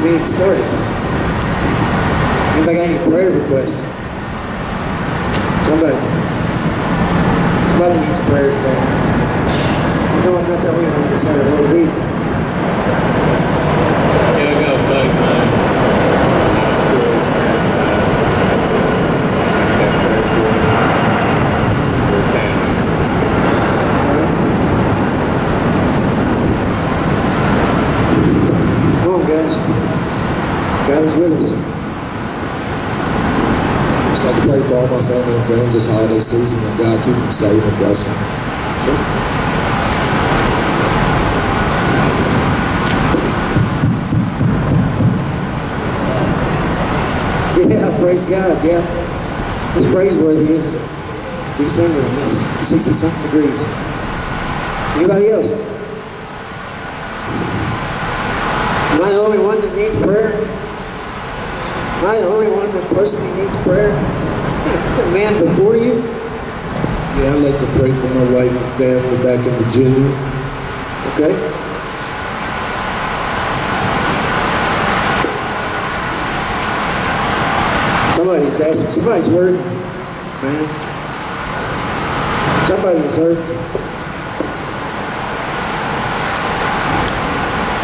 meeting started. Anybody got any prayer requests? Somebody needs prayer today. You know I'm not the only one that's had a whole week. Yeah, I got a buddy of mine. Come on, guys. God is with us. Just like to pray for all my family and friends this holiday season, and God keep them safe and bless them. Sure. Yeah, praise God, yeah. It's praiseworthy, isn't it? December, and it's 60-something degrees. Anybody else? Am I the only one that needs prayer? Am I the only one that personally needs prayer? The man before you? Yeah, I'd like to pray for my wife and family back in Virginia. Okay. Somebody's asking, somebody's hurting, man. Somebody's hurting.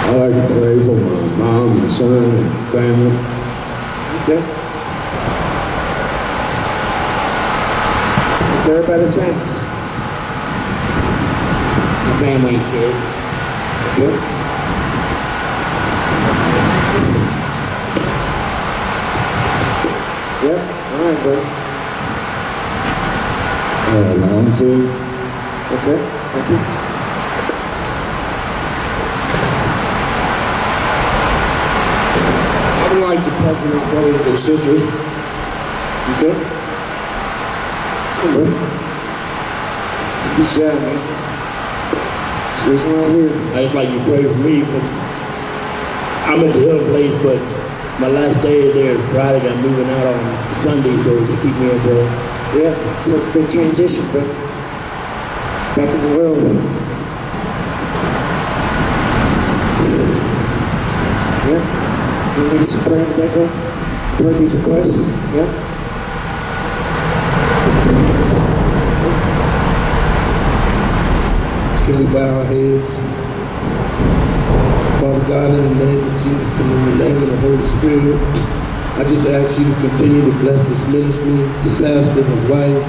I like to pray for my mom and son and family. Okay. Care about their families. My family and kids. Good. Yep. All right, buddy. Long food. Okay. Thank you. I would like to pray for my brothers and sisters. Okay. Good. Good job, man. So there's one over here. I just like you to pray for me, but I'm at the hill place, but my last day there is Friday. I'm moving out on Sunday, so to keep me in prayer. Yeah, it's a big transition, but back in the world. Yeah. You need some prayer in the background? Pray these requests? Yeah. Can we bow our heads? Father God, in the name of Jesus and in the name of the Holy Spirit, I just ask you to continue to bless this ministry, the pastor and his wife.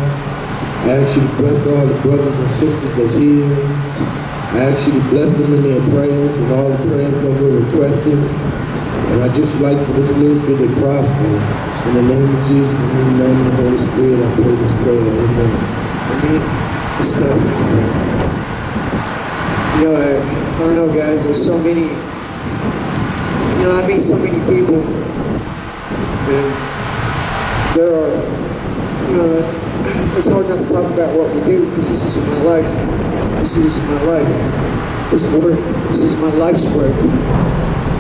I ask you to bless all the brothers and sisters that's here. I ask you to bless them in their prayers and all the prayers that were requested. And I just like for this ministry to prosper. In the name of Jesus and in the name of the Holy Spirit, I pray this prayer. Amen. Amen. Good stuff. You know, I don't know, guys, there's so many, I meet so many people, and there are, it's hard not to talk about what we do, because this is my life. This is my life. This work. This is my life's work.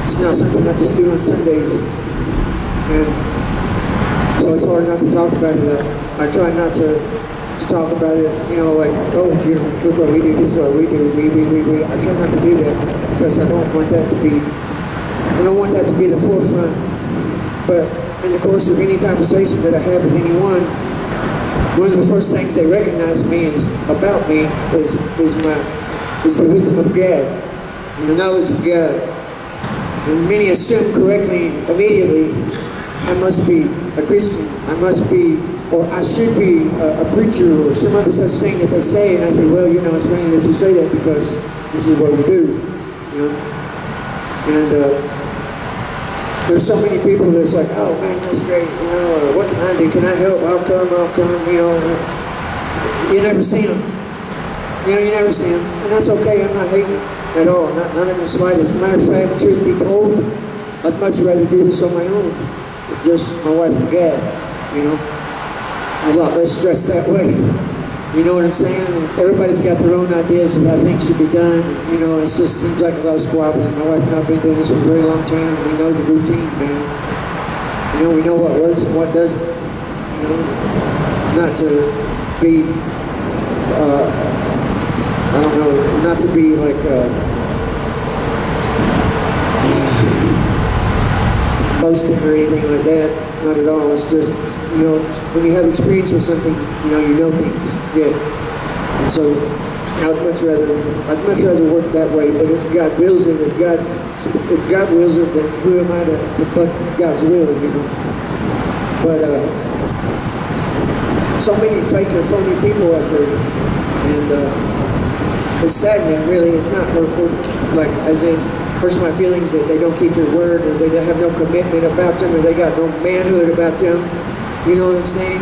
It's not something I just do on Sundays. And so it's hard not to talk about it. I try not to talk about it, like, look what we do, this is what we do, we. I try not to do that, because I don't want that to be the forefront. But in the course of any conversation that I have with anyone, one of the first things they recognize about me is the wisdom of God and the knowledge of God. And many assume correctly immediately, I must be a Christian, I must be, or I should be a preacher, or some other such thing that they say, and I say, well, it's funny that you say that, because this is what we do, And there's so many people that's like, oh man, that's great, what can I do? Can I help? I'll come, You never see them. You never see them, and that's okay. I'm not hating at all, not in the slightest. As a matter of fact, truth be told, I'd much rather do this on my own, with just my wife and God, a lot less stress that way. You know what I'm saying? Everybody's got their own ideas of how things should be done. It just seems like a lot of squabbling. My wife and I have been doing this for a very long time. We know the routine, man. We know what works and what doesn't. Not to be, not to be like, or anything like that. Not at all. It's just, when you have experience with something, you know things. Yeah. And so I'd much rather work that way. But if God wills it, if God wills it, then who am I to buck God's will? But so many fake and phony people out there, and it's saddening. Really, it's not hurtful. Like as in hurts my feelings that they don't keep their word, or they have no commitment about them, or they got no manhood about them. You know what I'm saying?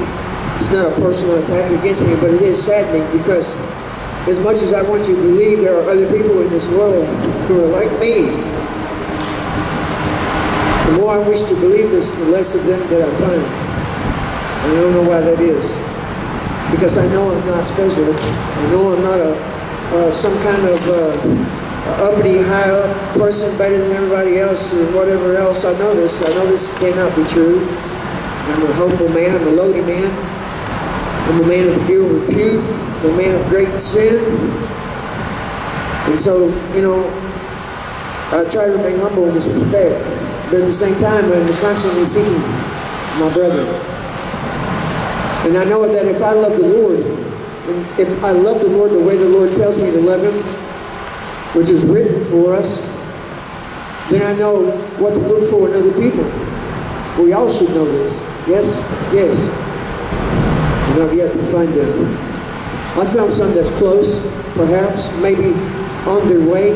It's not a personal attack against me, but it is saddening because as much as I want you to believe there are other people in this world who are like me, the more I wish to believe this, the less of them that I find. And I don't know why that is. Because I know I'm not special. I know I'm not some kind of uppity, high up person better than everybody else or whatever else. I know this. Cannot be true. I'm a humble man. I'm a lowly man. I'm a man of ill repute. I'm a man of great sin. And so, I try to remain humble in this respect. But at the same time, I'm constantly seeking my brother. And I know that if I love the Lord, and if I love the Lord the way the Lord tells me to love Him, which is written for us, then I know what to look for in other people. We all should know this. Yes? Yes. And I've yet to find them. I found some that's close, perhaps, maybe on their way.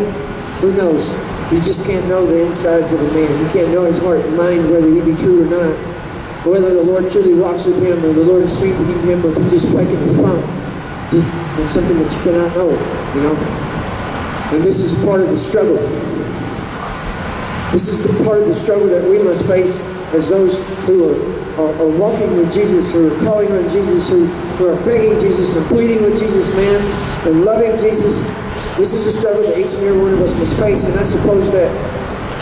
Who knows? You just can't know the insides of a man. You can't know his heart and mind, whether he be true or not. Whether the Lord truly walks with him, or the Lord is strengthening him, or if he's just faking the front. Just it's something that you cannot know, And this is part of the struggle. This is the part of the struggle that we must face as those who are walking with Jesus, who are calling on Jesus, who are begging Jesus and pleading with Jesus, man, and loving Jesus. This is the struggle that each and every one of us must face, and I suppose that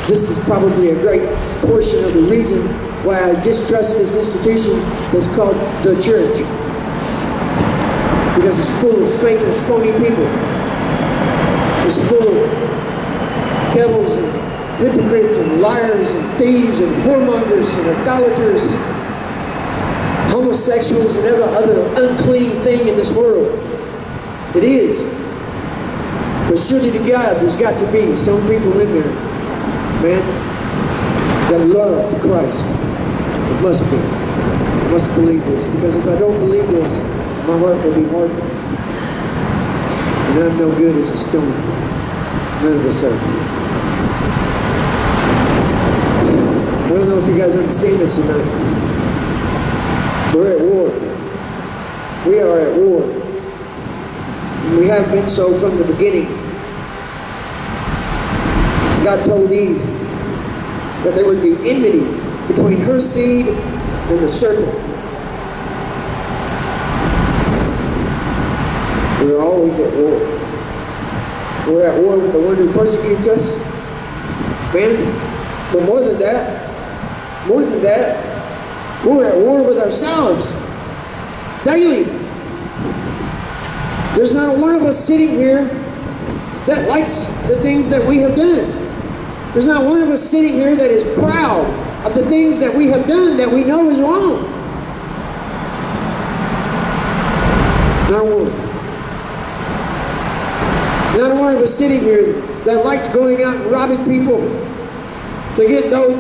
this is probably a great portion of the reason why I distrust this institution that's called the church. Because it's full of fake and phony people. It's full of devils and hypocrites and liars and thieves and whoremongers and idolaters, homosexuals and every other unclean thing in this world. It is. But surely to God, there's got to be some people in there, man, that love Christ. It must be. I must believe this. Because if I don't believe this, my heart will be hardened. And I'm no good as a stone. None of us are. I don't know if you guys understand this or not. We're at war. We are at war. And we have been so from the beginning. God told Eve that there would be enmity between her seed and the serpent. We're always at war. We're at war with the one who persecutes us. Man, but more than that, we're at war with ourselves daily. There's not one of us sitting here that likes the things that we have done. There's not one of us sitting here that is proud of the things that we have done that we know is wrong. Not one. Not one of us sitting here that liked going out and robbing people to get dope.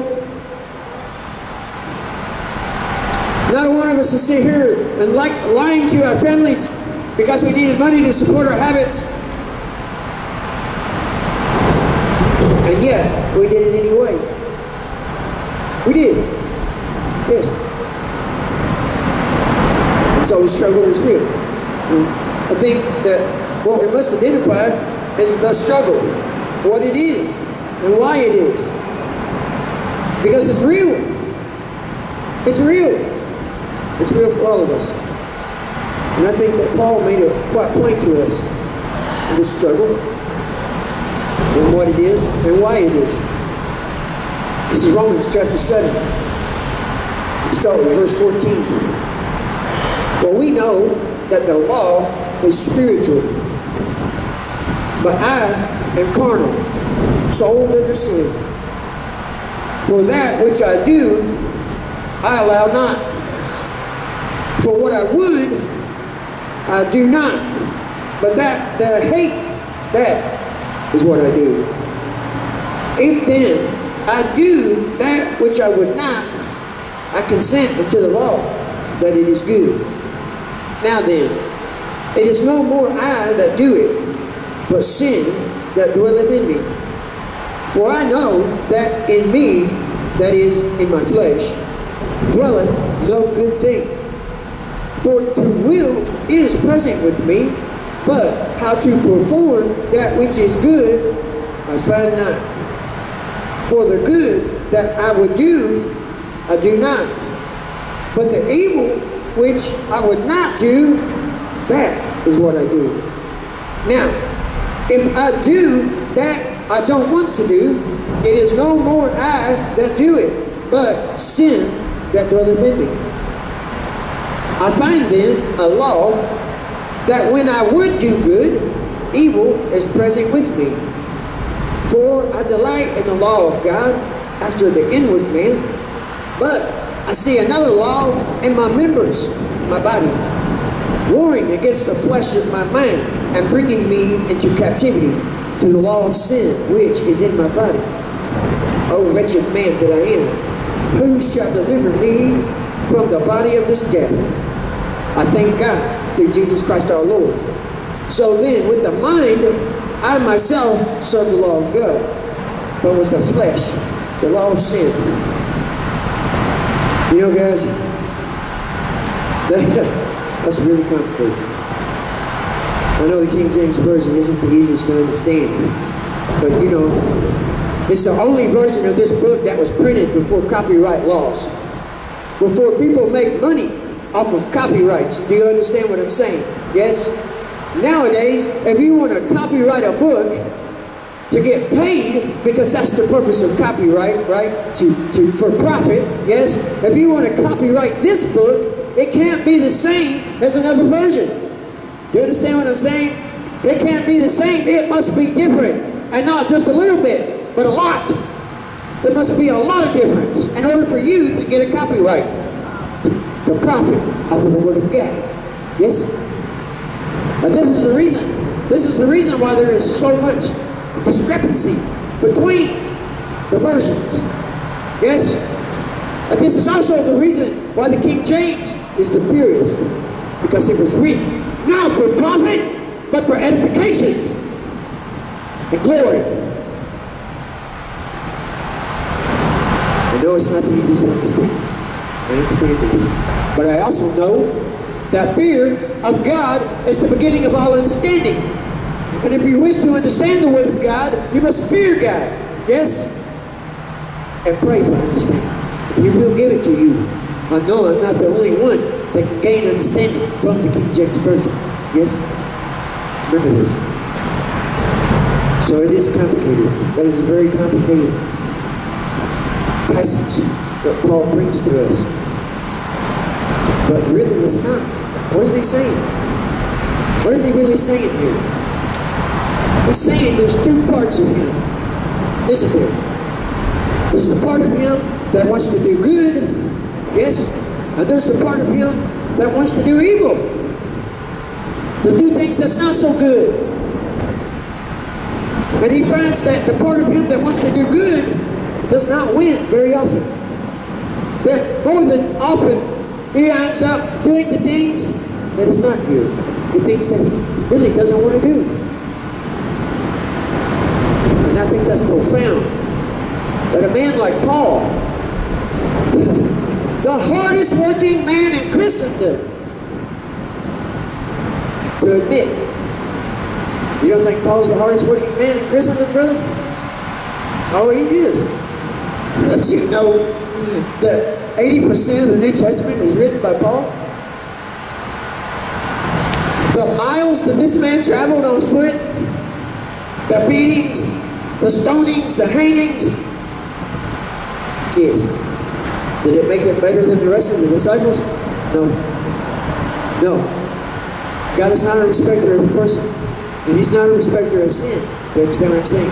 Not one of us to sit here and like lying to our families because we needed money to support our habits. And yet, we did it anyway. We did. Yes. And so the struggle is real. And I think that what we must identify is the struggle, what it is, and why it is. Because it's real. It's real. It's real for all of us. And I think that Paul made it quite plain to us, this struggle, and what it is, and why it is. This is Romans chapter 7. We start with verse 14. Well, we know that the law is spiritual, but I am carnal, sold under sin. For that which I do, I allow not. For what I would, I do not. But that I hate, that is what I do. If then I do that which I would not, I consent unto the law that it is good. Now then, it is no more I that do it, but sin that dwelleth in me. For I know that in me, that is, in my flesh, dwelleth no good thing. For to will is present with me, but how to perform that which is good, I find not. For the good that I would do, I do not. But the evil which I would not do, that is what I do. Now, if I do that I don't want to do, it is no more I that do it, but sin that dwelleth in me. I find then a law that when I would do good, evil is present with me. For I delight in the law of God after the inward man, but I see another law in my members, my body, warring against the flesh of my mind and bringing me into captivity to the law of sin which is in my body. O wretched man that I am, who shall deliver me from the body of this death? I thank God through Jesus Christ our Lord. So then, with the mind, I myself serve the law of God, but with the flesh, the law of sin. You know, guys, that's really complicated. I know the King James Version isn't the easiest to understand, but you know, it's the only version of this book that was printed before copyright laws. Before people make money off of copyrights. Do you understand what I'm saying? Yes? Nowadays, if you want to copyright a book to get paid, because that's the purpose of copyright, right? For profit, yes? If you want to copyright this book, it can't be the same as another version. Do you understand what I'm saying? It can't be the same. It must be different. And not just a little bit, but a lot. There must be a lot of difference in order for you to get a copyright. To profit off of the Word of God. Yes? And this is the reason. This is the reason why there is so much discrepancy between the versions. Yes? And this is also the reason why the King James is the purest. Because it was written not for profit, but for edification and glory. I know it's not the easiest to understand. I understand this. But I also know that fear of God is the beginning of all understanding. And if you wish to understand the Word of God, you must fear God. Yes? And pray for understanding. He will give it to you. I know I'm not the only one that can gain understanding from the King James Version. Yes? Remember this. So it is complicated. That is a very complicated passage that Paul brings to us. But really it's not. What is he saying? What is he really saying here? He's saying there's two parts of him, isn't there? There's the part of him that wants to do good, yes? And there's the part of him that wants to do evil. To do things that's not so good. And he finds that the part of him that wants to do good does not win very often. That more than often, he ends up doing the things that is not good. The things that he really doesn't want to do. And I think that's profound. That a man like Paul, the hardest working man in Christendom, could admit. You don't think Paul's the hardest working man in Christendom, brother? Oh, he is. Don't you know that 80% of the New Testament is written by Paul? The miles that this man traveled on foot, the beatings, the stonings, the hangings, yes. Did it make it better than the rest of the disciples? No. No. God is not a respecter of a person, and He's not a respecter of sin. Do you understand what I'm saying?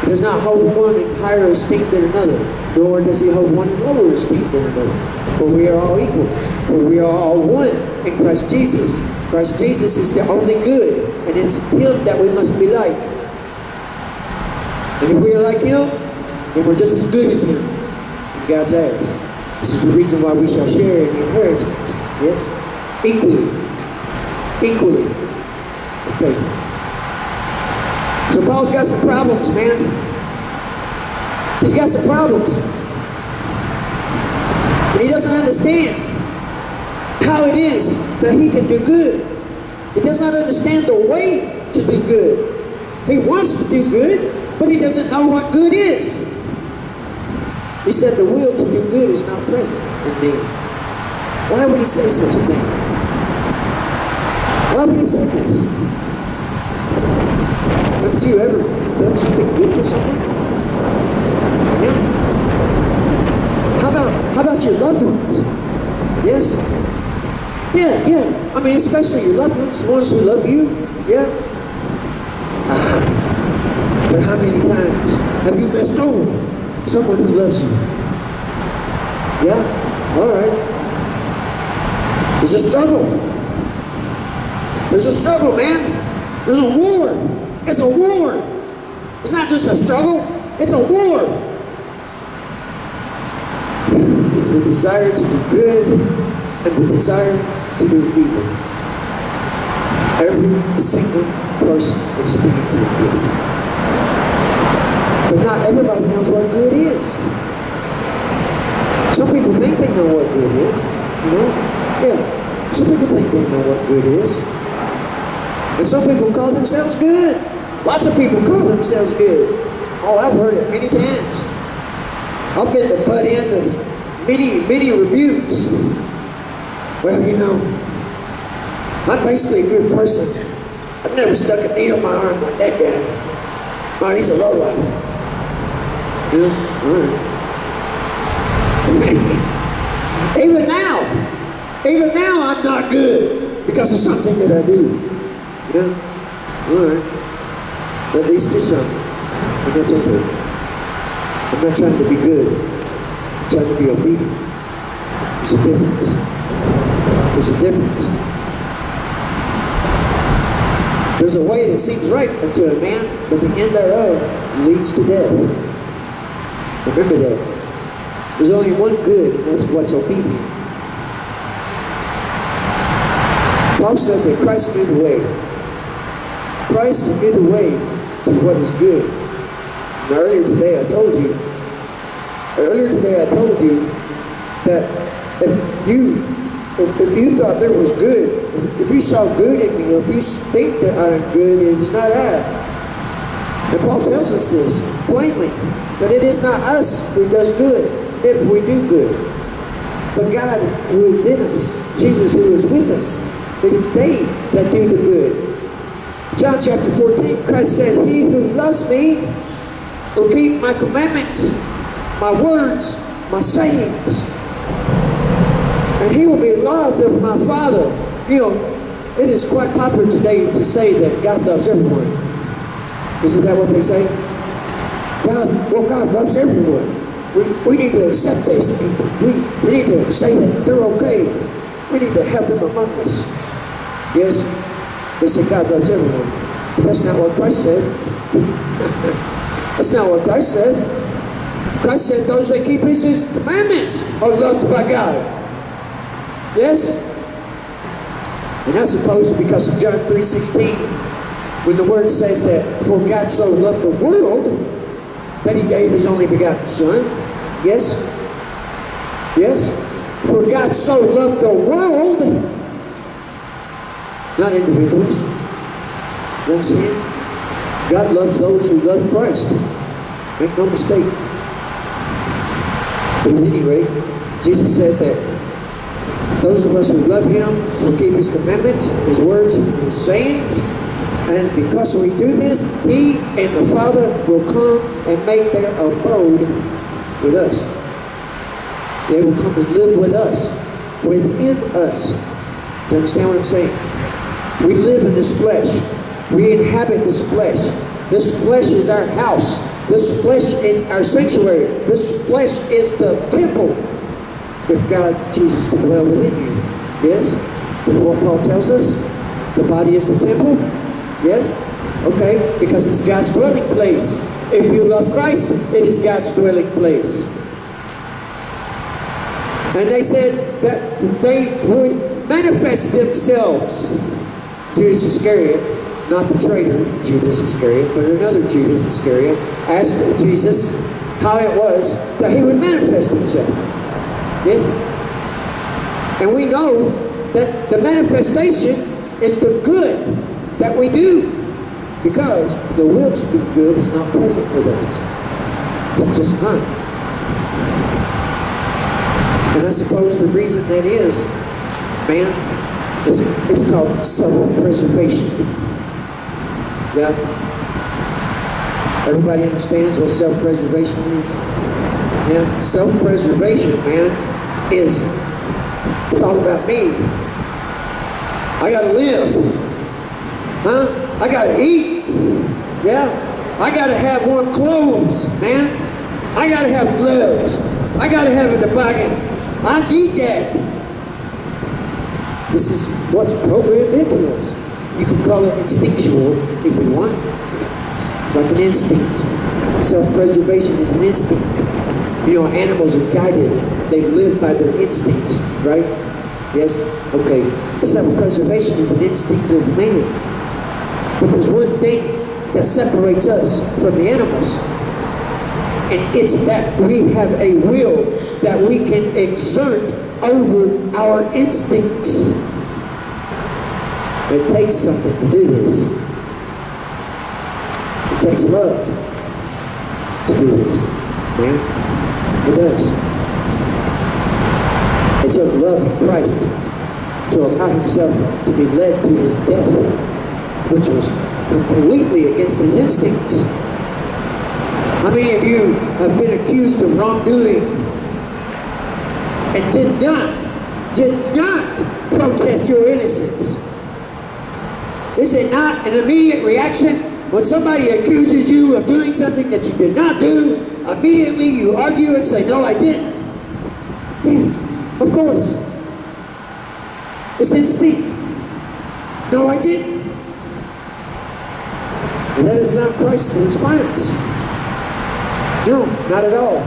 He does not hold one in higher esteem than another. nor does he hold one in lower esteem than another. For we are all equal. For we are all one in Christ Jesus. Christ Jesus is the only good, and it's him that we must be like. And if we are like him, then we're just as good as him in God's eyes. This is the reason why we shall share in the inheritance. Yes? Equally. Equally. Okay. So Paul's got some problems, man. He's got some problems. And he doesn't understand how it is that he can do good. He does not understand the way to do good. He wants to do good, but he doesn't know what good is. He said the will to do good is not present in me. Why would he say such a thing? Why would he say this? Haven't you ever done something good for someone? Yeah. How about your loved ones? Yes? Yeah. I mean, especially your loved ones, the ones who love you. Yeah? But how many times have you messed over someone who loves you? Yeah? All right. There's a struggle. There's a struggle, man. There's a war. It's a war. It's not just a struggle. It's a war. The desire to do good and the desire to do evil. Every single person experiences this. But not everybody knows what good is. Some people think they know what good is. You know? Yeah. Some people think they know what good is. And some people call themselves good. Lots of people call themselves good. Oh, I've heard it many times. I've been the butt end of many rebukes. Well, you know, I'm basically a good person. I've never stuck a needle in my arm like that guy. Oh, he's a lowlife. Yeah, all right. Even now, I'm not good because of something that I do. Yeah, all right. At least do something, and that's okay. I'm not trying to be good. I'm trying to be obedient. There's a difference. There's a difference. There's a way that seems right unto a man, but the end thereof leads to death. Remember that. There's only one good, and that's what's obedient. Paul said that Christ knew the way. Christ knew the way to what is good. And earlier today I told you that if you thought there was good, if you saw good in me, or if you think that I'm good, it is not I. And Paul tells us this plainly, that it is not us who does good, if we do good, but God who is in us, Jesus who is with us. It is they that do the good. John chapter 14, Christ says, he who loves me will keep my commandments, my words, my sayings. And he will be loved of my Father. You know, it is quite popular today to say that God loves everyone. Isn't that what they say? God loves everyone. We need to accept these people. We need to say that they're okay. We need to have them among us. Yes? They say God loves everyone. But that's not what Christ said. That's not what Christ said. Christ said those that keep his commandments are loved by God. Yes? And I suppose because of John 3:16, when the word says that for God so loved the world that he gave his only begotten Son. Yes? Yes? For God so loved the world, not individuals. You understand? God loves those who love Christ. Make no mistake. But at any rate, Jesus said that those of us who love him will keep his commandments, his words, and his sayings. And because we do this, he and the Father will come and make their abode with us. They will come and live with us, within us. Do you understand what I'm saying? We live in this flesh. We inhabit this flesh. This flesh is our house. This flesh is our sanctuary. This flesh is the temple. If God chooses to dwell within you. Yes? What Paul tells us? The body is the temple? Yes? Okay, because it's God's dwelling place. If you love Christ, it is God's dwelling place. And they said that they would manifest themselves. Judas Iscariot, not the traitor Judas Iscariot, but another Judas Iscariot, asked Jesus how it was that he would manifest himself. Yes? And we know that the manifestation is the good that we do, because the will to do good is not present with us. It's just not. And I suppose the reason that is, man, it's called self-preservation. Yeah? Everybody understands what self-preservation is? Yeah? Self-preservation, man, it's all about me. I gotta live. Huh? I gotta eat. Yeah? I gotta have warm clothes, man. I gotta have gloves. I gotta have a toboggan. I need that. This is what's programmed into us. You can call it instinctual if you want. It's like an instinct. Self-preservation is an instinct. You know, animals are guided. They live by their instincts, right? Yes? Okay. Self-preservation is an instinct of man. But there's one thing that separates us from the animals. And it's that we have a will that we can exert over our instincts. It takes something to do this. It takes love to do this. Man, it does. It took love in Christ to allow himself to be led to his death, which was completely against his instincts. How many of you have been accused of wrongdoing and did not protest your innocence? Is it not an immediate reaction when somebody accuses you of doing something that you did not do? Immediately you argue and say, no, I didn't. Yes, of course. It's instinct. No, I didn't. And that is not Christ's response. No, not at all.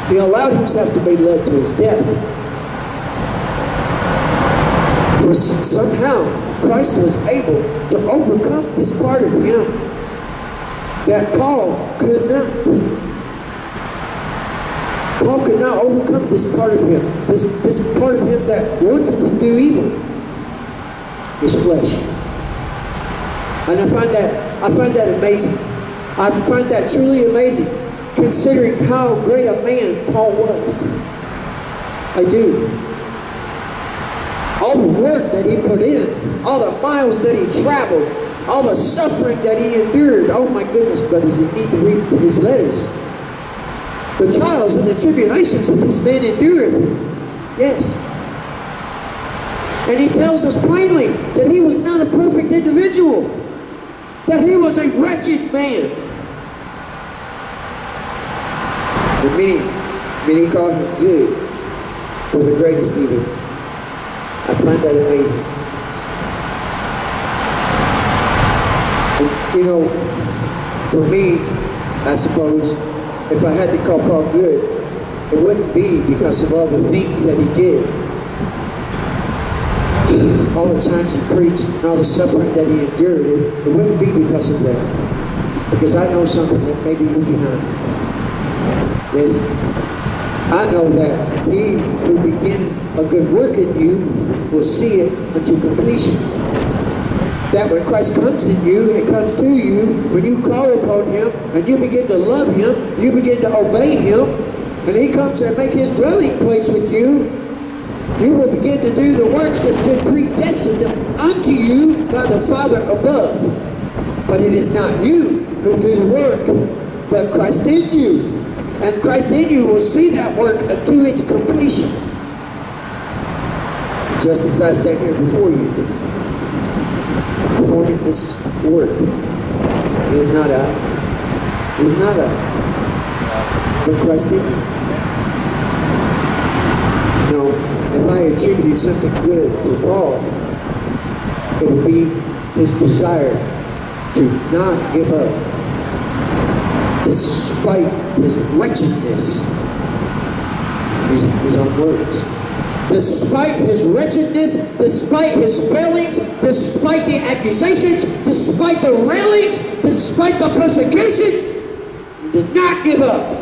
He allowed himself to be led to his death. For somehow, Christ was able to overcome this part of him that Paul could not. Paul could not overcome this part of him, this part of him that wanted to do evil, his flesh. And I find that amazing. I find that truly amazing, considering how great a man Paul was. I do. All the work that he put in, all the miles that he traveled, all the suffering that he endured. Oh my goodness, brothers, you need to read his letters. The trials and the tribulations that this man endured. Yes. And he tells us plainly that he was not a perfect individual. That he was a wretched man. And many call him good, or the greatest even. I find that amazing. And, you know, for me, I suppose, if I had to call Paul good, it wouldn't be because of all the things that he did. All the times he preached and all the suffering that he endured, it wouldn't be because of that. Because I know something that maybe you do not. Yes, I know that he who began a good work in you will see it unto completion. That when Christ comes in you and comes to you, when you call upon him and you begin to love him, you begin to obey him, and he comes and make his dwelling place with you, you will begin to do the works that's been predestined unto you by the Father above. But it is not you who do the work, but Christ in you. And Christ in you will see that work to its completion. Just as I stand here before you, performing this work. It is not I, He's not a procrastinator. No, if I attributed something good to Paul, it would be his desire to not give up despite his wretchedness. His own words. Despite his wretchedness, despite his failings, despite the accusations, despite the railings, despite the persecution, he did not give up.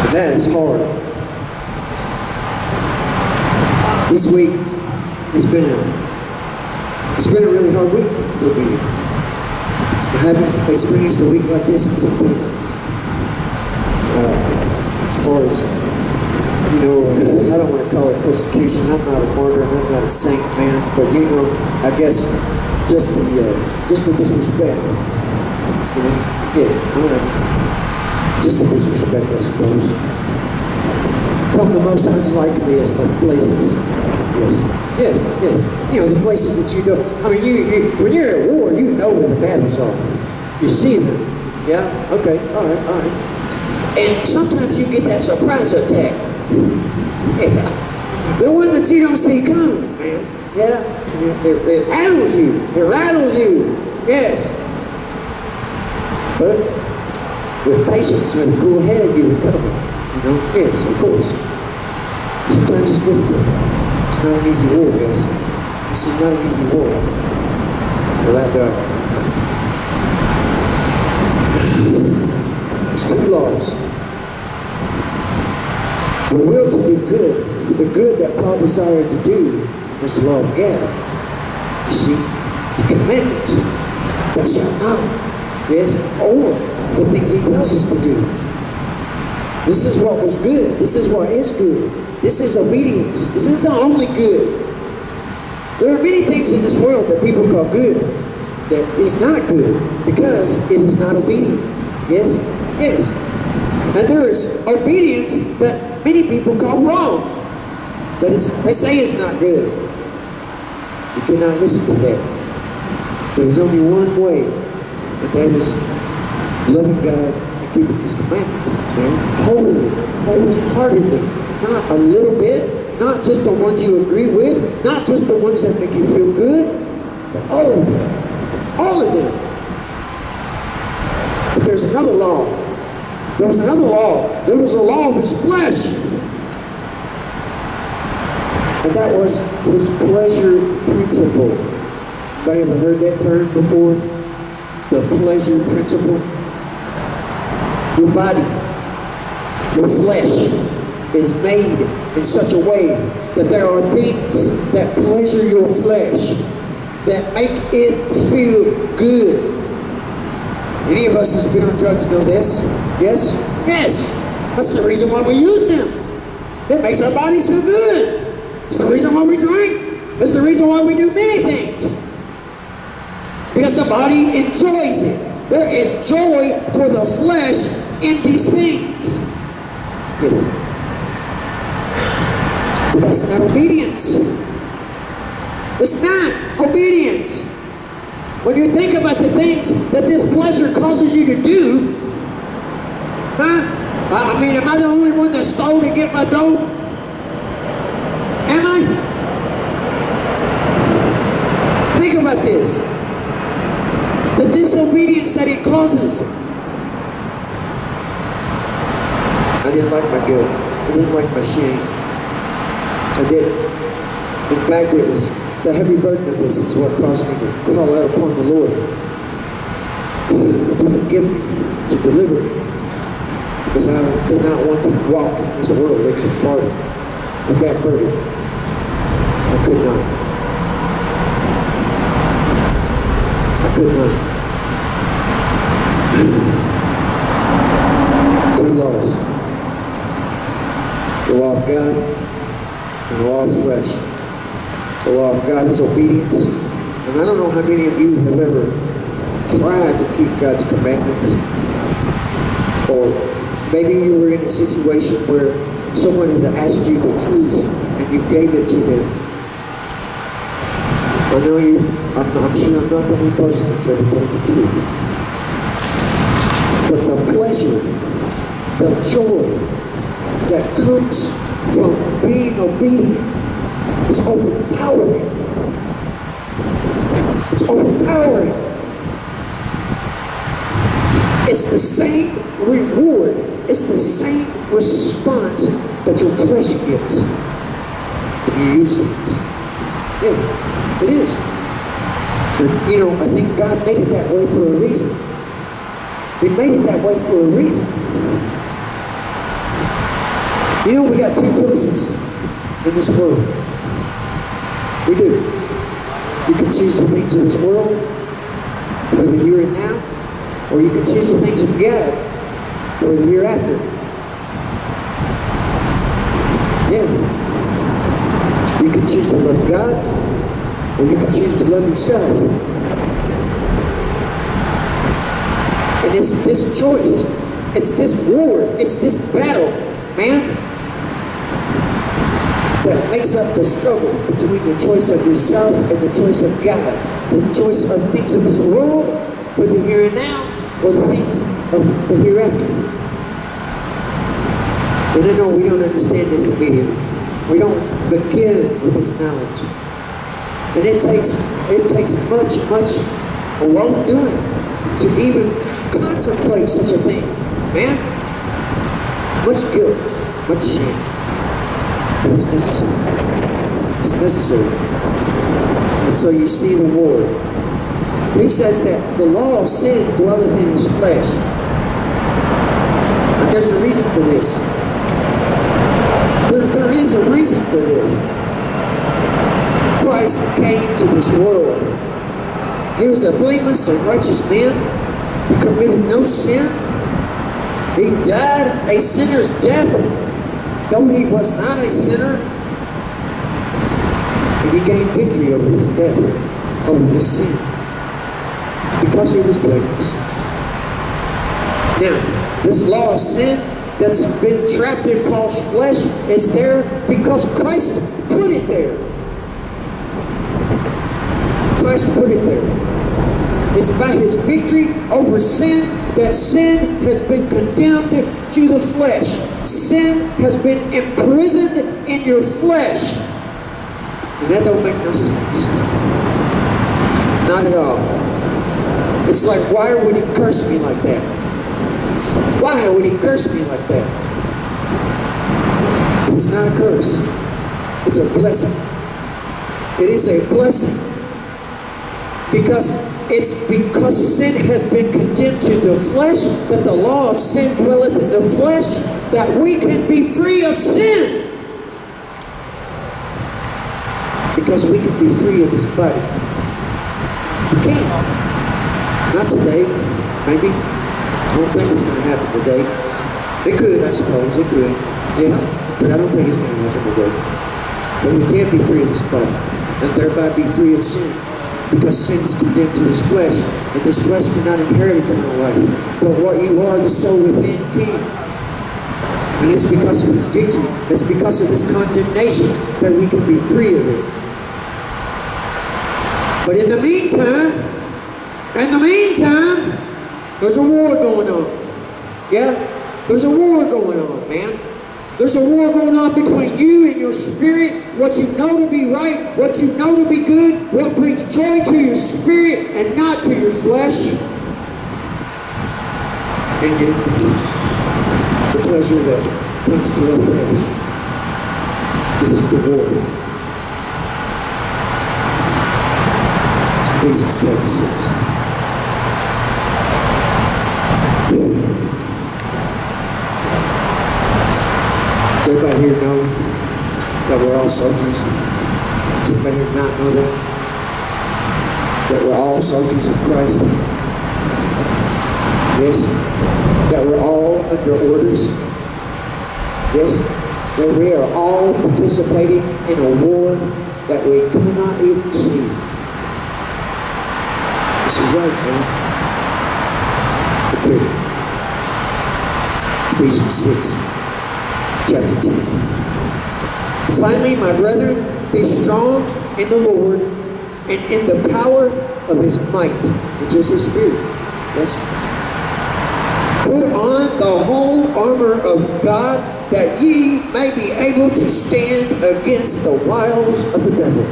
And that is hard. This week, it's been a really hard week for me. I haven't experienced a week like this in some time. As far as, I don't want to call it persecution. I'm not a martyr and I'm not a saint, man. But I guess just the disrespect. Just the disrespect, I suppose. From the most unlikeliest of places. Yes. The places that you go. I mean, when you're at war, you know where the battles are. You see them. Yeah? Okay. All right. And sometimes you get that surprise attack. Yeah. The one that you don't see coming, man. Yeah? It rattles you. It rattles you. Yes. But with patience and a cool head, you recover. Yes, of course. Sometimes it's difficult. It's not an easy war, guys. This is not an easy war. Without doubt. There's two laws. The will to do good, the good that Paul desired to do, was the law of God. You see, the commandments, thou shalt not, yes, or the things he tells us to do. This is what was good. This is what is good. This is obedience. This is the only good. There are many things in this world that people call good that is not good because it is not obedient. Yes? Yes. And there is obedience that many people call wrong. But they say it's not good. You cannot listen to that. There is only one way, and that is loving God and keeping His commandments. Man, wholeheartedly. Not a little bit. Not just the ones you agree with. Not just the ones that make you feel good. But all of them. All of them. But there's another law. There was another law. There was a law of his flesh. And that was his pleasure principle. Anybody ever heard that term before? The pleasure principle. Your body, your flesh is made in such a way that there are things that pleasure your flesh, that make it feel good. Any of us that's been on drugs know this. Yes? Yes. That's the reason why we use them. It makes our bodies feel good. It's the reason why we drink. It's the reason why we do many things. Because the body enjoys it. There is joy for the flesh in these things. Yes. But that's not obedience. It's not obedience. When you think about the things that this pleasure causes you to do, am I the only one that stole to get my dough? Am I? Think about this. The disobedience that it causes. I didn't like my guilt. I didn't like my shame. I didn't. In fact, it was the heavy burden of this is what caused me to call out upon the Lord to forgive me, to deliver me. Because I did not want to walk in this world living part with that burden. I could not. I could not. Two laws. The law of God and the law of flesh. The law of God is obedience. And I don't know how many of you have ever tried to keep God's commandments. Or maybe you were in a situation where someone had asked you the truth and you gave it to them. I know you I'm sure I'm not the only person that's ever told the truth. But the pleasure, the joy that comes from being obedient is overpowering. It's overpowering. It's the same reward. It's the same response that your flesh gets when you use it. Yeah, it is. And, you know, I think God made it that way for a reason. He made it that way for a reason. You know, we got two choices in this world. We do. You can choose the things of this world for the here and now, or you can choose the things of God for the hereafter. Yeah. You can choose to love God, or you can choose to love yourself. And it's this choice, it's this war, it's this battle, man, that makes up the struggle between the choice of yourself and the choice of God. The choice of things of this world for the here and now, or the things of the hereafter. And I know we don't understand this immediately. We don't begin with this knowledge. And it takes much long doing to even contemplate such a thing. Man, much guilt, much shame. But it's necessary. It's necessary. And so you see the war. He says that the law of sin dwelleth in his flesh. And there's a reason for this. There is a reason for this. Christ came to this world. He was a blameless and righteous man. He committed no sin. He died a sinner's death, though he was not a sinner. And he gained victory over his death, over his sin, because he was blameless. Now, this law of sin that's been trapped in Paul's flesh is there because Christ put it there. Christ put it there. It's by his victory over sin that sin has been condemned to the flesh. Sin has been imprisoned in your flesh. And that don't make no sense. Not at all. It's like, why would he curse me like that? Why would he curse me like that? It's not a curse. It's a blessing. It is a blessing. Because it's because sin has been condemned to the flesh, that the law of sin dwelleth in the flesh, that we can be free of sin. Because we can be free of this body. We can't. Not today, maybe. I don't think it's going to happen today. It could, I suppose. It could. Yeah. But I don't think it's going to happen today. But we can't be free of this body. And thereby be free of sin. Because sin is condemned to this flesh. And this flesh cannot inherit eternal life. But what you are, the soul within, can. And it's because of his victory. It's because of this condemnation that we can be free of it. But in the meantime, there's a war going on. Yeah? There's a war going on, man. There's a war going on between you and your spirit, what you know to be right, what you know to be good, what brings joy to your spirit and not to your flesh. And you, the pleasure that comes to our flesh. This is the war. Ephesians chapter 6. Does everybody here know that we're all soldiers? Does anybody here not know that? That we're all soldiers of Christ? Yes? That we're all under orders? Yes? That we are all participating in a war that we cannot even see. This is right, man. Okay. Ephesians 6. Chapter 10. Finally, my brethren, be strong in the Lord and in the power of his might, which is his spirit. Yes. Put on the whole armor of God, that ye may be able to stand against the wiles of the devil.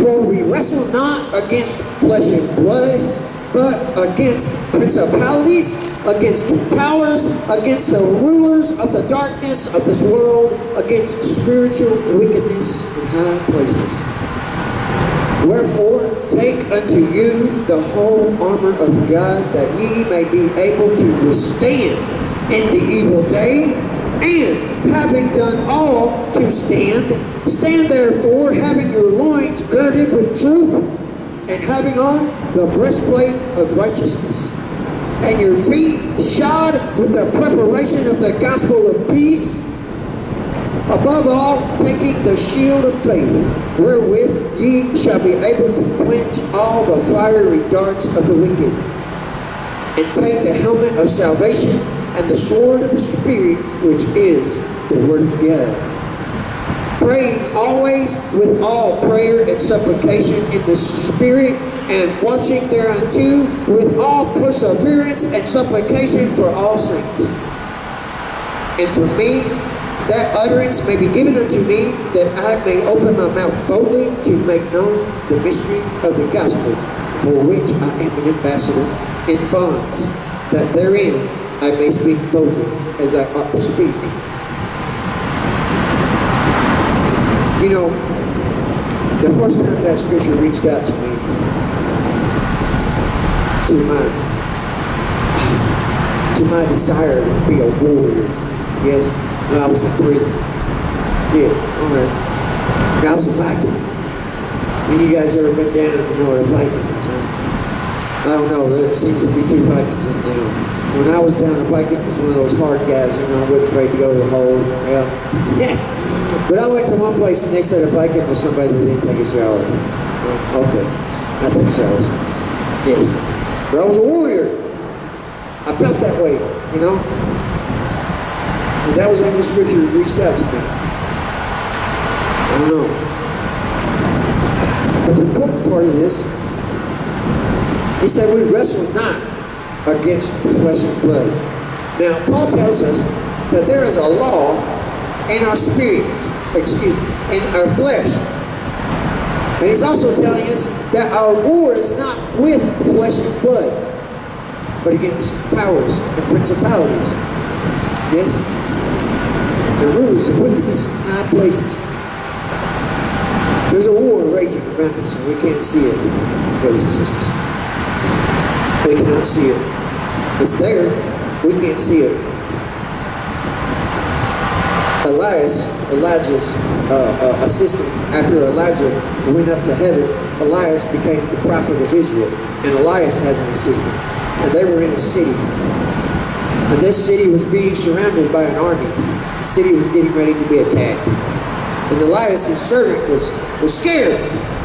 For we wrestle not against flesh and blood, but against principalities, against powers, against the rulers of the darkness of this world, against spiritual wickedness in high places. Wherefore, take unto you the whole armor of God, that ye may be able to withstand in the evil day, and having done all to stand, stand therefore, having your loins girded with truth, and having on the breastplate of righteousness, and your feet shod with the preparation of the gospel of peace. Above all, taking the shield of faith, wherewith ye shall be able to quench all the fiery darts of the wicked, and take the helmet of salvation and the sword of the Spirit, which is the word of God. Praying always with all prayer and supplication in the Spirit, and watching thereunto with all perseverance and supplication for all saints. And for me, that utterance may be given unto me, that I may open my mouth boldly to make known the mystery of the gospel, for which I am an ambassador in bonds, that therein I may speak boldly as I ought to speak. You know, the first time that scripture reached out to me, to my desire to be a warrior, yes, when I was in prison. Yeah, alright. I was a Viking. And you guys ever been down, you know, a Viking? I don't know, there seems to be two Vikings in town. When I was down, a Viking was one of those hard guys, you know, I wasn't afraid to go to the hole. Yeah. But I went to one place and they said a Viking was somebody that didn't take a shower. Well, okay, I took showers. Yes. But I was a warrior. I felt that way, you know. And that was when the scripture reached out to me. I don't know. But the important part of this, he said we wrestle not against flesh and blood. Now, Paul tells us that there is a law in our spirits, in our flesh. And he's also telling us that our war is not with flesh and blood, but against powers and principalities. Yes? The rulers of wickedness in high places. There's a war raging around us and we can't see it, brothers and sisters. We cannot see it. It's there. We can't see it. Elijah's assistant, after Elijah went up to heaven, Elias became the prophet of Israel. And Elias has an assistant. And they were in a city. And this city was being surrounded by an army. The city was getting ready to be attacked. And Elias' servant was scared.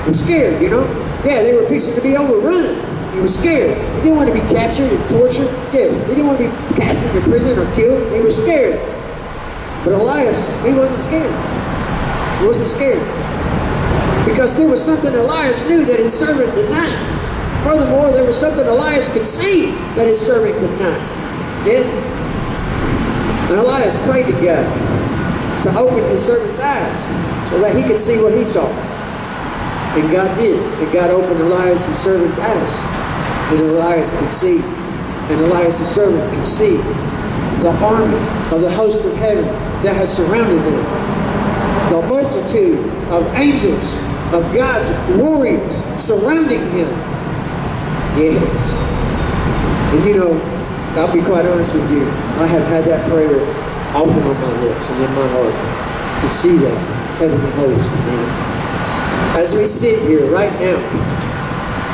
Was scared, you know? Yeah, they were fixing to be overrun. He was scared. He didn't want to be captured and tortured. Yes, he didn't want to be cast into prison or killed. He was scared. But Elias, he wasn't scared. He wasn't scared. Because there was something Elias knew that his servant did not. Furthermore, there was something Elias could see that his servant could not. Yes? And Elias prayed to God to open his servant's eyes so that he could see what he saw. And God did. And God opened Elias' servant's eyes. And Elias could see. And Elias' servant could see the army of the host of heaven that has surrounded them. The multitude of angels, of God's warriors surrounding him. Yes. And you know, I'll be quite honest with you, I have had that prayer often on my lips and in my heart to see that heavenly host, man. As we sit here right now,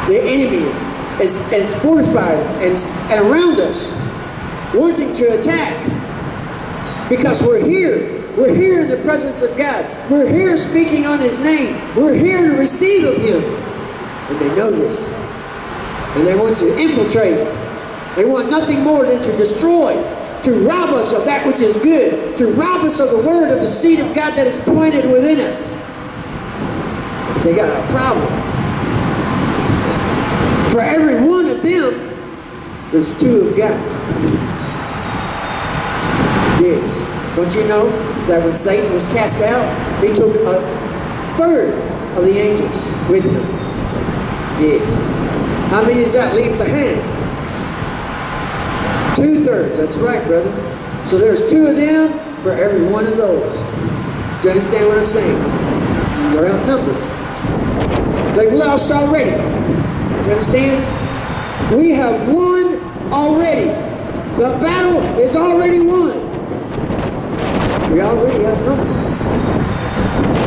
the enemy is fortified and around us, wanting to attack. Because we're here. We're here in the presence of God. We're here speaking on his name. We're here to receive of him. And they know this. And they want to infiltrate. They want nothing more than to destroy, to rob us of that which is good, to rob us of the word of the seed of God that is planted within us. But they got a problem. there's two of God. Yes. Don't you know that when Satan was cast out, he took a third of the angels with him? Yes. How many does that leave behind? 2/3. That's right, brother. So there's two of them for every one of those. Do you understand what I'm saying? They're outnumbered. They've lost already. Do you understand? We have won already. The battle is already won. We already have numbered.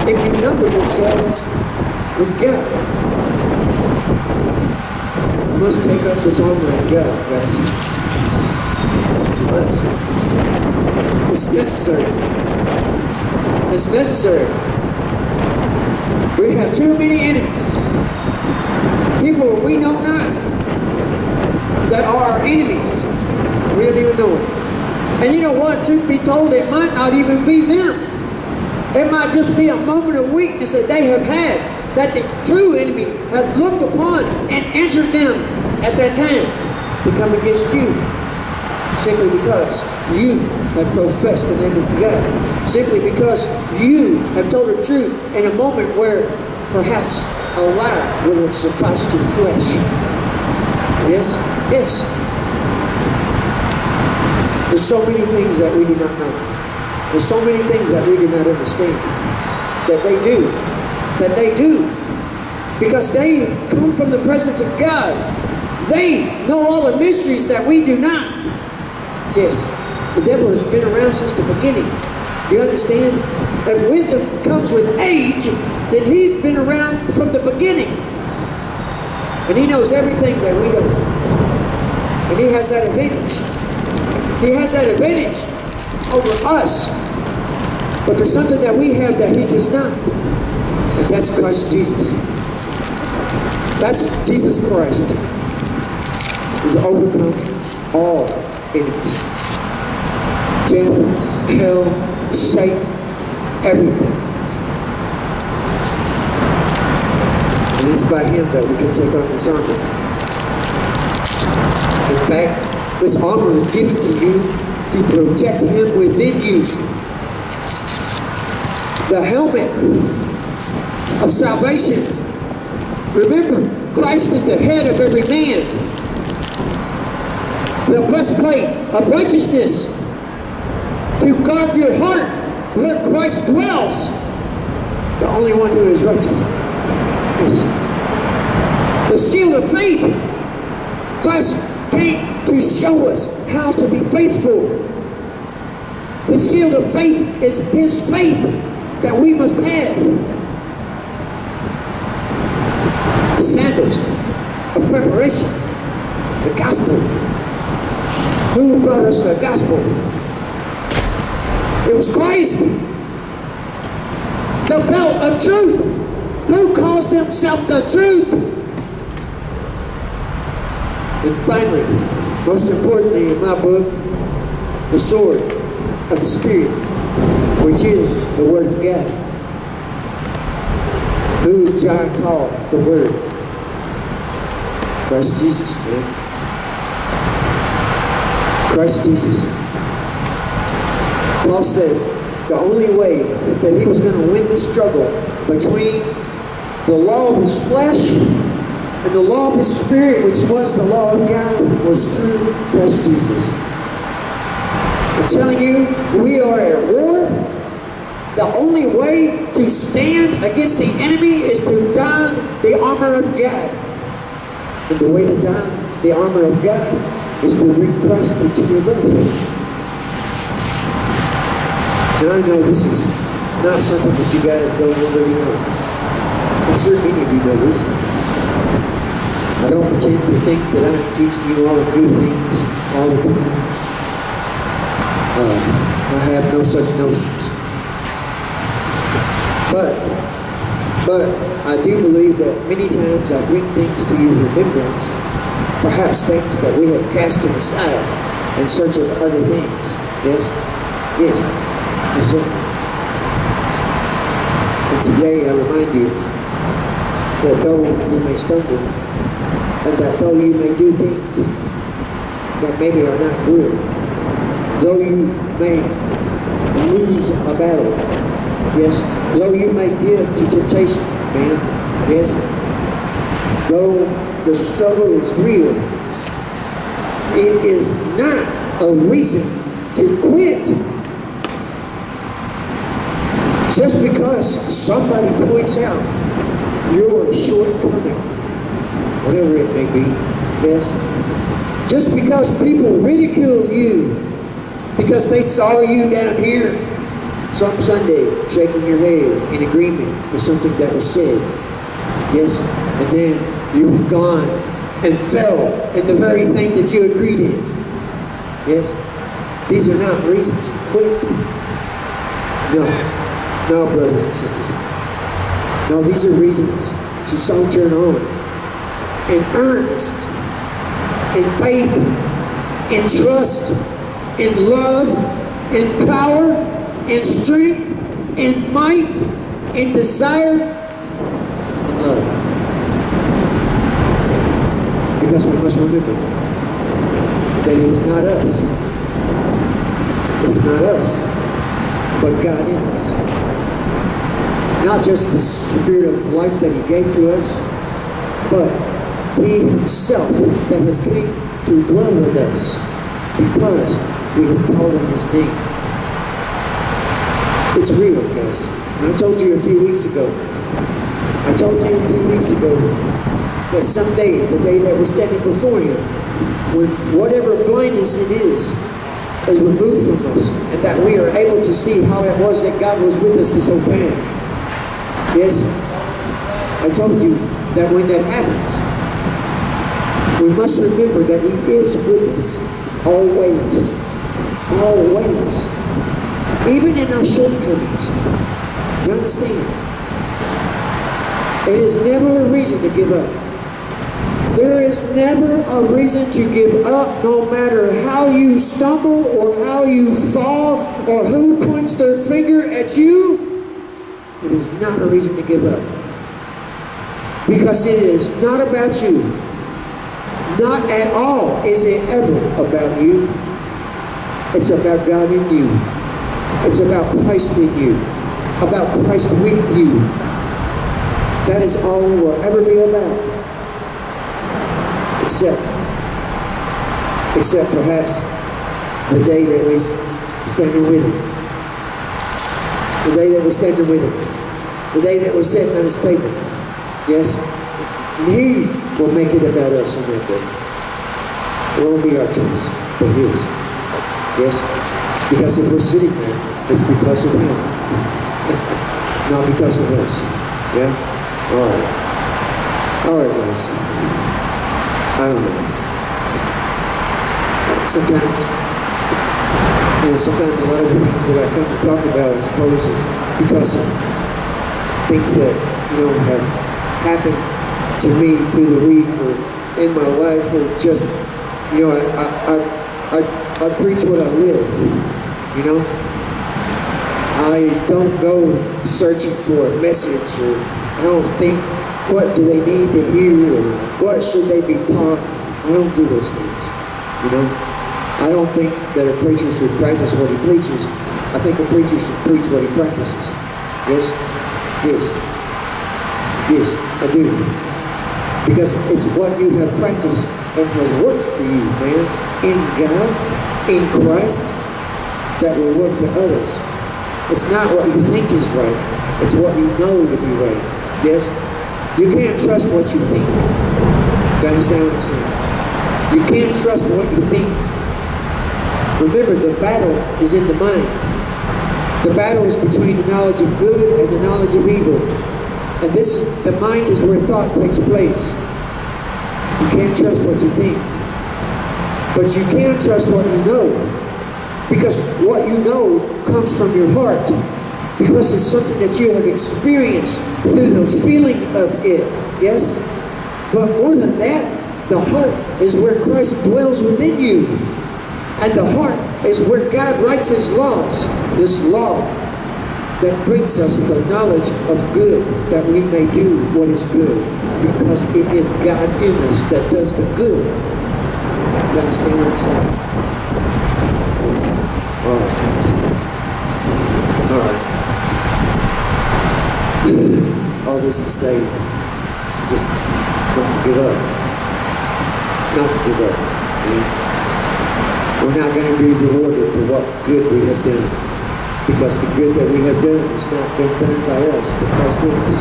If you number yourselves with God, you must take up this armor of God, guys. You must. It's necessary. It's necessary. We have too many enemies. People we know not that are our enemies. We don't even know it. And you know what? Truth be told, it might not even be them. It might just be a moment of weakness that they have had, that the true enemy has looked upon and answered them at that time to come against you. Simply because you have professed the name of God. Simply because you have told the truth in a moment where perhaps a lie would have sufficed your flesh. Yes? Yes. There's so many things that we do not know. There's so many things that we do not understand. That they do. That they do. Because they come from the presence of God. They know all the mysteries that we do not. Yes. The devil has been around since the beginning. Do you understand? If wisdom comes with age, then he's been around from the beginning. And he knows everything that we don't. And he has that advantage. He has that advantage over us. But there's something that we have that he does not. And that's Christ Jesus. That's Jesus Christ. He's overcome all enemies. Death, hell, Satan, everything. And it's by him that we can take on this armor. In fact, this armor is given to you to protect him within you. The helmet of salvation. Remember, Christ is the head of every man. The breastplate of righteousness to guard your heart where Christ dwells. The only one who is righteous. Yes. The shield of faith. Christ came to show us how to be faithful. The shield of faith is his faith that we must have. The sandals of preparation. The gospel. Who brought us the gospel? It was Christ. The belt of truth. Who calls himself the truth? And finally, most importantly in my book, the sword of the Spirit, which is the Word of God. Who John called the Word? Christ Jesus, man. Christ Jesus. Paul said the only way that he was going to win this struggle between the law of his flesh and the law of his spirit, which was the law of God, was through Christ Jesus. I'm telling you, we are at war. The only way to stand against the enemy is to don the armor of God. And the way to don the armor of God is to bring Christ into your life. Now I know this is not something that you guys don't already know. I'm sure many of you know this. I don't pretend to think that I'm teaching you all the good things all the time. I have no such notions. But I do believe that many times I bring things to your remembrance, perhaps things that we have cast to the side in search of other things. Yes? Yes. Yes, sir. And today I remind you that though you may stumble, and that though you may do things that maybe are not good. Though you may lose a battle, yes. Though you may give to temptation, man, yes. Though the struggle is real, it is not a reason to quit. Just because somebody points out your shortcoming, whatever it may be, yes. Just because people ridicule you, because they saw you down here some Sunday shaking your head in agreement with something that was said, yes, and then you've gone and fell in the very thing that you agreed in, yes. These are not reasons to quit. No, brothers and sisters. No, these are reasons to sojourn on in earnest, in faith, in trust, in love, in power, in strength, in might, in desire, in love. Because we must remember that it is not us. It's not us, but God in us. Not just the spirit of life that He gave to us, but He Himself that has come to dwell with us because we have called on His name. It's real, guys. And I told you a few weeks ago that someday, the day that we're standing before Him, when whatever blindness it is removed from us, and that we are able to see how it was that God was with us this whole time. Yes, I told you that when that happens, we must remember that He is with us always, always, even in our shortcomings. You understand? It is never a reason to give up. There is never a reason to give up, no matter how you stumble or how you fall or who points their finger at you. It is not a reason to give up. Because it is not about you. Not at all is it ever about you. It's about God in you. It's about Christ in you. About Christ with you. That is all it will ever be about. Except perhaps the day that we're standing with Him. The day that we're standing with Him. The day that we're sitting at His table. Yes? And He will make it about us on that day. It won't be our choice, but His. Yes? Because if we're sitting there, it's because of Him. Not because of us. Yeah? Alright. Alright, guys. I don't know. Sometimes a lot of the things that I come to talk about, I suppose, is because of things that, have happened to me through the week or in my life, or just, I preach what I live, I don't go searching for a message, or I don't think, what do they need to hear, or what should they be taught? I don't do those things, I don't think that a preacher should practice what he preaches. I think a preacher should preach what he practices. Yes? Yes. Yes, I do. Because it's what you have practiced and has worked for you, man, in God, in Christ, that will work for others. It's not what you think is right. It's what you know to be right. Yes? You can't trust what you think. You understand what I'm saying? You can't trust what you think. Remember, the battle is in the mind. The battle is between the knowledge of good and the knowledge of evil. And the mind is where thought takes place. You can't trust what you think. But you can trust what you know. Because what you know comes from your heart. Because it's something that you have experienced through the feeling of it. Yes? But more than that, the heart is where Christ dwells within you. And the heart is where God writes His laws. This law that brings us the knowledge of good, that we may do what is good. Because it is God in us that does the good. You understand what I'm saying? All right. All right. All this to say is just not to give up. Not to give up. Man. We're not going to be rewarded for what good we have done. Because the good that we have done has not been done by us, but Christ in us.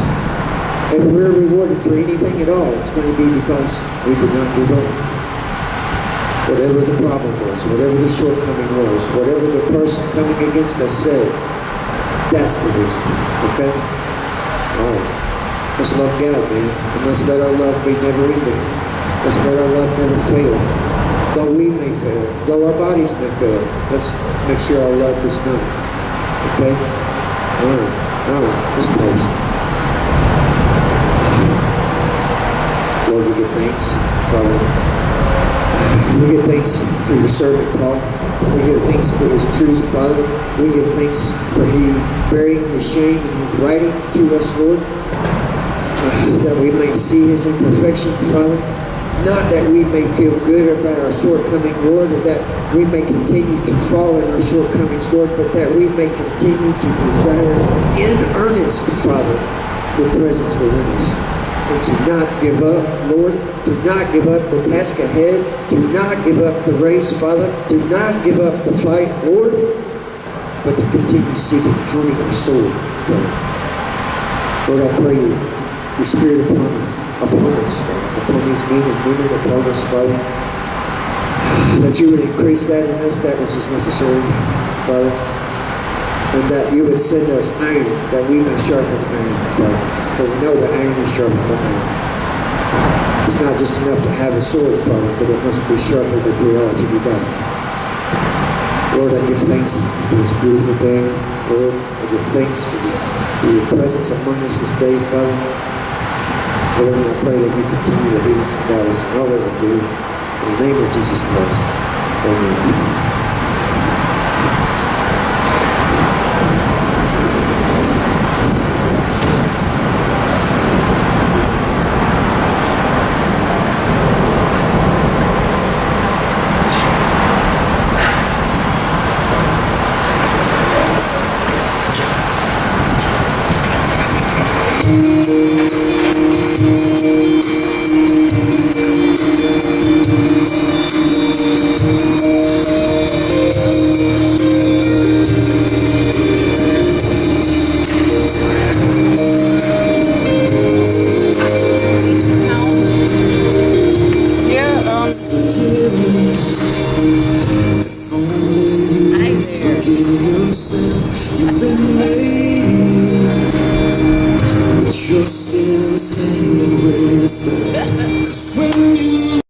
If we're rewarded for anything at all, it's going to be because we did not give up. Whatever the problem was, whatever the shortcoming was, whatever the person coming against us said, that's the reason. Okay? Alright. Let's love God, man. And let's let our love be never ending. Let's let our love never fail. Though we may fail, though our bodies may fail, let's make sure our love does not. Okay? Alright. Alright. Let's close. Lord, we give thanks, Father. We give thanks for your servant, Paul. We give thanks for his truth, Father. We give thanks for he bearing his shame and his writing to us, Lord, that we may see his imperfection, Father. Not that we may feel good about our shortcoming, Lord, or that we may continue to fall in our shortcomings, Lord, but that we may continue to desire in earnest, Father, your presence within us. And to not give up, Lord, to not give up the task ahead, to not give up the race, Father, to not give up the fight, Lord, but to continue seeking, honing our soul, Father. Lord, I pray your Spirit upon us, Father, upon these men and women upon us, Father, that you would increase that in us, that which is necessary, Father, and that you would send us iron, that we may sharpen iron, Father. For we know that iron is sharpened by iron. It's not just enough to have a sword, Father, but it must be sharpened if we are to be done. Lord, I give thanks for this beautiful day. Lord, I give thanks for your presence among us this day, Father. Lord, and I pray that you continue to lead us and guide us in all that we do. In the name of Jesus Christ. Amen. You've been made, but you're still standing with her. 'Cause when you